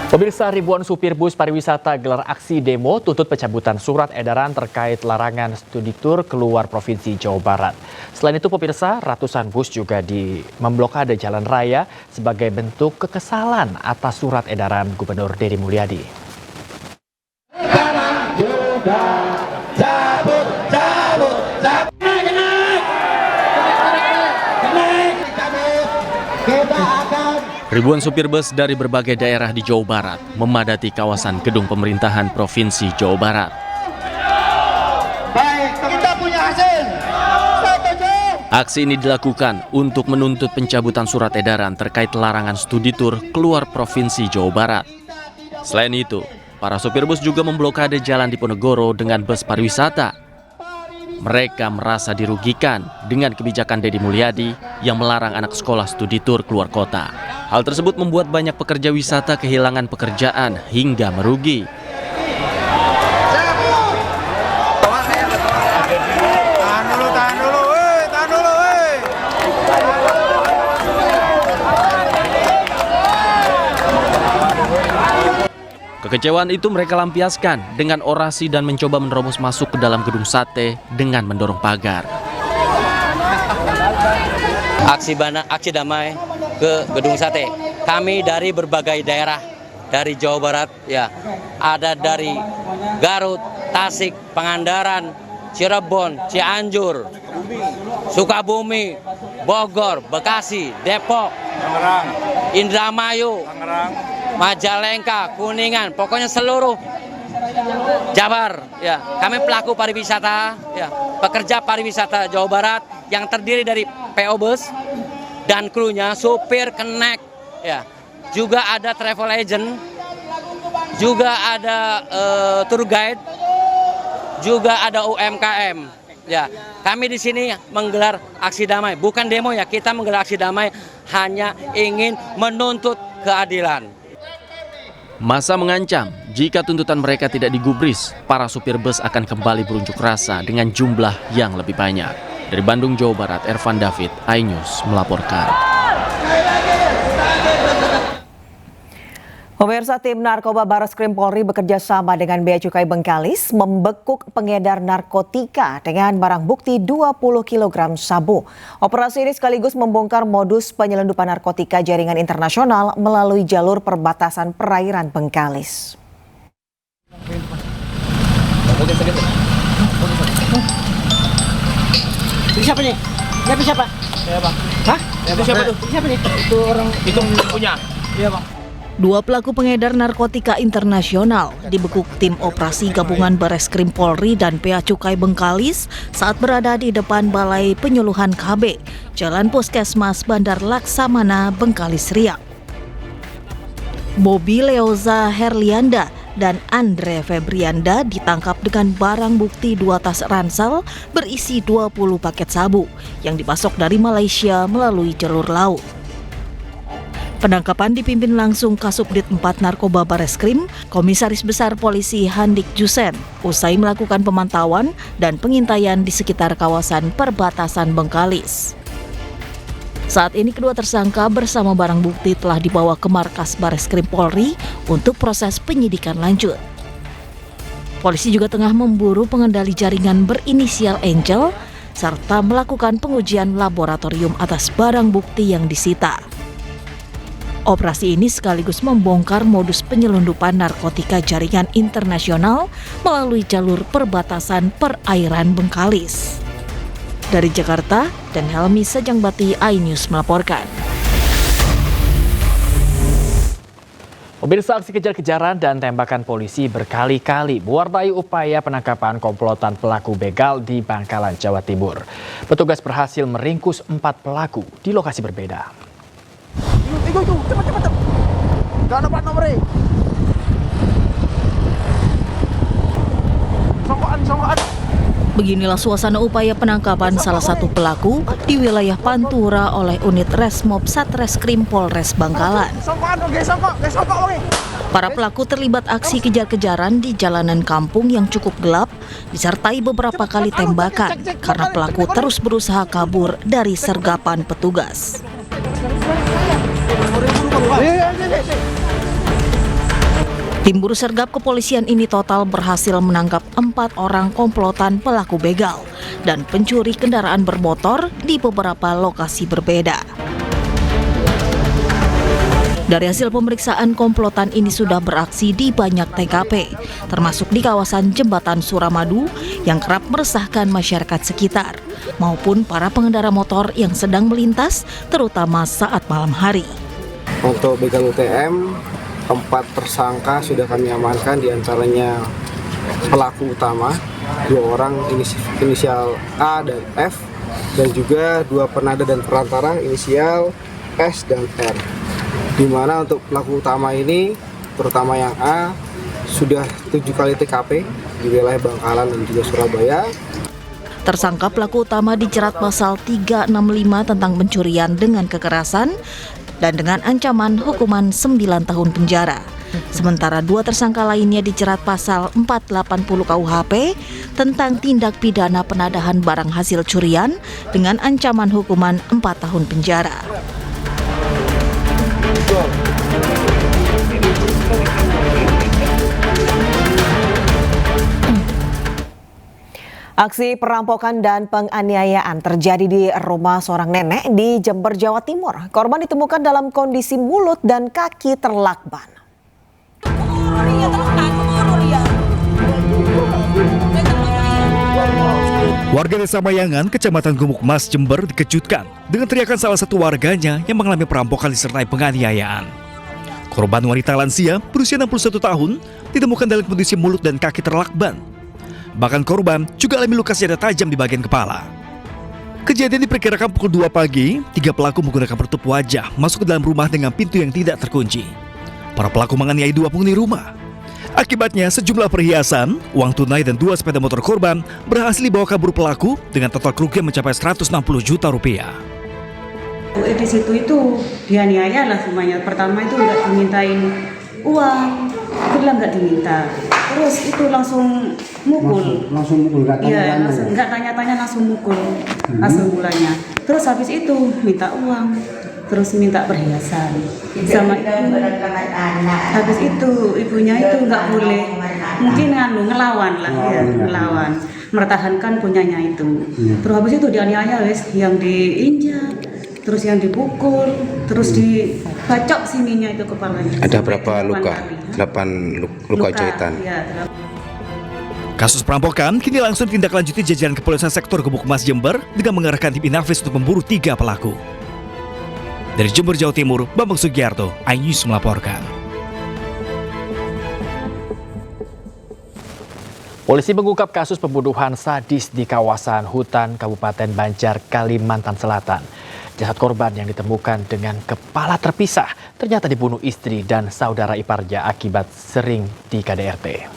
Pemirsa, ribuan supir bus pariwisata gelar aksi demo tuntut pencabutan surat edaran terkait larangan studi tur keluar Provinsi Jawa Barat. Selain itu, pemirsa, ratusan bus juga memblokade jalan raya sebagai bentuk kekesalan atas surat edaran Gubernur Deddy Mulyadi. Ribuan supir bus dari berbagai daerah di Jawa Barat memadati kawasan gedung pemerintahan Provinsi Jawa Barat. Baik, kita punya hasil. Aksi ini dilakukan untuk menuntut pencabutan surat edaran terkait larangan studi tur keluar Provinsi Jawa Barat. Selain itu, para supir bus juga memblokade jalan Diponegoro dengan bus pariwisata. Mereka merasa dirugikan dengan kebijakan Deddy Mulyadi yang melarang anak sekolah studi tur keluar kota. Hal tersebut membuat banyak pekerja wisata kehilangan pekerjaan hingga merugi. Kekecewaan itu mereka lampiaskan dengan orasi dan mencoba menerobos masuk ke dalam gedung sate dengan mendorong pagar. Aksi damai ke gedung sate. Kami dari berbagai daerah dari Jawa Barat, ya, ada dari Garut, Tasik, Pangandaran, Cirebon, Cianjur, Sukabumi, Bogor, Bekasi, Depok, Indramayu, Majalengka, Kuningan, pokoknya seluruh Jabar, ya. Kami pelaku pariwisata, ya, pekerja pariwisata Jawa Barat yang terdiri dari PO Bus dan krunya, supir, kenek, ya. Juga ada travel agent, juga ada tour guide, juga ada UMKM, ya. Kami di sini menggelar aksi damai, bukan demo, ya. Kita menggelar aksi damai hanya ingin menuntut keadilan. Massa mengancam jika tuntutan mereka tidak digubris, para supir bus akan kembali berunjuk rasa dengan jumlah yang lebih banyak. Dari Bandung, Jawa Barat, Ervan David, iNews melaporkan. Pemirsa, tim narkoba Bareskrim Polri bekerja sama dengan Bea Cukai Bengkalis membekuk pengedar narkotika dengan barang bukti 20 kg sabu. Operasi ini sekaligus membongkar modus penyelundupan narkotika jaringan internasional melalui jalur perbatasan perairan Bengkalis. Siapa nih? Siapa? Saya, Bang. Hah? Itu siapa tuh? Siapa nih? Itu orang itu punya. Iya, Bang. Dua pelaku pengedar narkotika internasional dibekuk tim operasi gabungan Bareskrim Polri dan Bea Cukai Bengkalis saat berada di depan Balai Penyuluhan KB, Jalan Puskesmas Bandar Laksamana, Bengkalis, Riau. Bobby Leoza Herlianda dan Andre Febrianda ditangkap dengan barang bukti 2 tas ransel berisi 20 paket sabu yang dipasok dari Malaysia melalui jalur laut. Penangkapan dipimpin langsung Kasubdit 4 Narkoba Bareskrim, Komisaris Besar Polisi Handik Jusen, usai melakukan pemantauan dan pengintaian di sekitar kawasan perbatasan Bengkalis. Saat ini kedua tersangka bersama barang bukti telah dibawa ke markas Bareskrim Polri untuk proses penyidikan lanjut. Polisi juga tengah memburu pengendali jaringan berinisial Angel serta melakukan pengujian laboratorium atas barang bukti yang disita. Operasi ini sekaligus membongkar modus penyelundupan narkotika jaringan internasional melalui jalur perbatasan perairan Bengkalis. Dari Jakarta, dan Helmi Sejangbati, iNews melaporkan. Pemirsa, aksi kejar-kejaran dan tembakan polisi berkali-kali mewarnai upaya penangkapan komplotan pelaku begal di Bangkalan, Jawa Timur. Petugas berhasil meringkus 4 pelaku di lokasi berbeda. Itu, cepat. Gak dapat nomornya. Songkoan. Beginilah suasana upaya penangkapan salah satu pelaku di wilayah Pantura oleh unit Resmob Satreskrim Polres Bangkalan. Para pelaku terlibat aksi kejar-kejaran di jalanan kampung yang cukup gelap, disertai beberapa kali tembakan karena pelaku terus berusaha kabur dari sergapan petugas. Tim Buru Sergap Kepolisian ini total berhasil menangkap 4 orang komplotan pelaku begal dan pencuri kendaraan bermotor di beberapa lokasi berbeda. Dari hasil pemeriksaan, komplotan ini sudah beraksi di banyak TKP, termasuk di kawasan Jembatan Suramadu yang kerap meresahkan masyarakat sekitar, maupun para pengendara motor yang sedang melintas, terutama saat malam hari. Untuk begal UTM, 4 tersangka sudah kami amankan, diantaranya pelaku utama, 2 orang inisial A dan F, dan juga 2 penada dan perantara inisial S dan R. Di mana untuk pelaku utama ini, terutama yang A, sudah 7 kali TKP di wilayah Bangkalan dan juga Surabaya. Tersangka pelaku utama dijerat pasal 365 tentang pencurian dengan kekerasan dan dengan ancaman hukuman 9 tahun penjara. Sementara 2 tersangka lainnya dijerat pasal 480 KUHP tentang tindak pidana penadahan barang hasil curian dengan ancaman hukuman 4 tahun penjara. Aksi perampokan dan penganiayaan terjadi di rumah seorang nenek di Jember, Jawa Timur. Korban ditemukan dalam kondisi mulut dan kaki terlakban. Warga Desa Mayangan, Kecamatan Gumuk Mas, Jember dikejutkan dengan teriakan salah satu warganya yang mengalami perampokan disertai penganiayaan. Korban wanita lansia berusia 61 tahun ditemukan dalam kondisi mulut dan kaki terlakban. Bahkan korban juga alami luka senjata tajam di bagian kepala. Kejadian diperkirakan pukul 2 pagi, 3 pelaku menggunakan penutup wajah masuk ke dalam rumah dengan pintu yang tidak terkunci. Para pelaku menganiaya 2 penghuni rumah. Akibatnya sejumlah perhiasan, uang tunai dan 2 sepeda motor korban berhasil dibawa kabur pelaku dengan total kerugian mencapai 160 juta rupiah. Di situ itu dianiaya lah semuanya. Pertama itu nggak dimintain uang, itu bilang nggak diminta. Terus itu langsung mukul. Langsung mukul, nggak tanya-tanya? Iya, nggak tanya-tanya, langsung mukul asal mulanya. Terus habis itu minta uang, terus minta perhiasan. Sama itu, habis itu ibunya itu nggak boleh, mungkin ngelawan lah, ya, ngelawan, mempertahankan punyanya itu. Terus habis itu dianiaya wes, yang diinjak, terus yang dipukul, terus dibacok sininya itu kepalanya. Ada berapa luka? 8 luka jahitan. Ya, Kasus perampokan kini langsung ditindaklanjuti jajaran kepolisian sektor Gumuk Mas, Jember dengan mengerahkan tim Inafis untuk memburu 3 pelaku. Dari Jember, Jawa Timur, Bambang Sugiarto, iNews melaporkan. Polisi mengungkap kasus pembunuhan sadis di kawasan hutan Kabupaten Banjar, Kalimantan Selatan. Jasad korban yang ditemukan dengan kepala terpisah ternyata dibunuh istri dan saudara iparnya akibat sering di KDRT.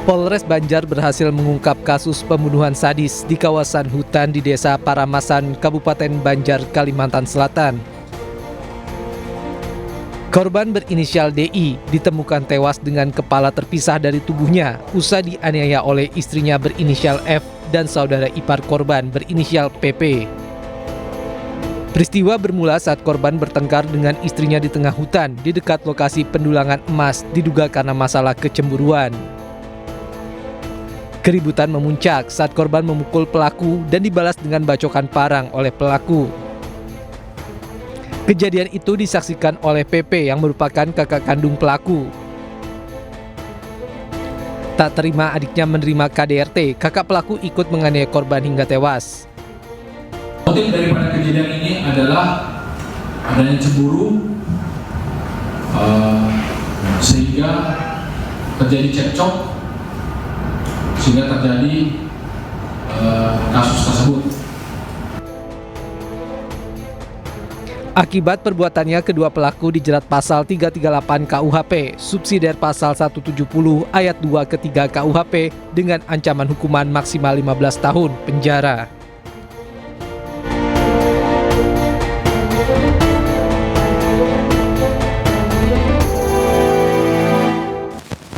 Polres Banjar berhasil mengungkap kasus pembunuhan sadis di kawasan hutan di Desa Paramasan, Kabupaten Banjar, Kalimantan Selatan. Korban berinisial DI ditemukan tewas dengan kepala terpisah dari tubuhnya usai dianiaya oleh istrinya berinisial F dan saudara ipar korban berinisial PP. Peristiwa bermula saat korban bertengkar dengan istrinya di tengah hutan di dekat lokasi pendulangan emas diduga karena masalah kecemburuan. Keributan memuncak saat korban memukul pelaku dan dibalas dengan bacokan parang oleh pelaku. Kejadian itu disaksikan oleh PP yang merupakan kakak kandung pelaku. Tak terima adiknya menerima KDRT, kakak pelaku ikut menganiaya korban hingga tewas. Motif daripada kejadian ini adalah adanya cemburu sehingga terjadi cekcok sehingga terjadi kasus tersebut. Akibat perbuatannya, kedua pelaku dijerat pasal 338 KUHP, subsidiar pasal 170 ayat 2 ke 3 KUHP dengan ancaman hukuman maksimal 15 tahun penjara.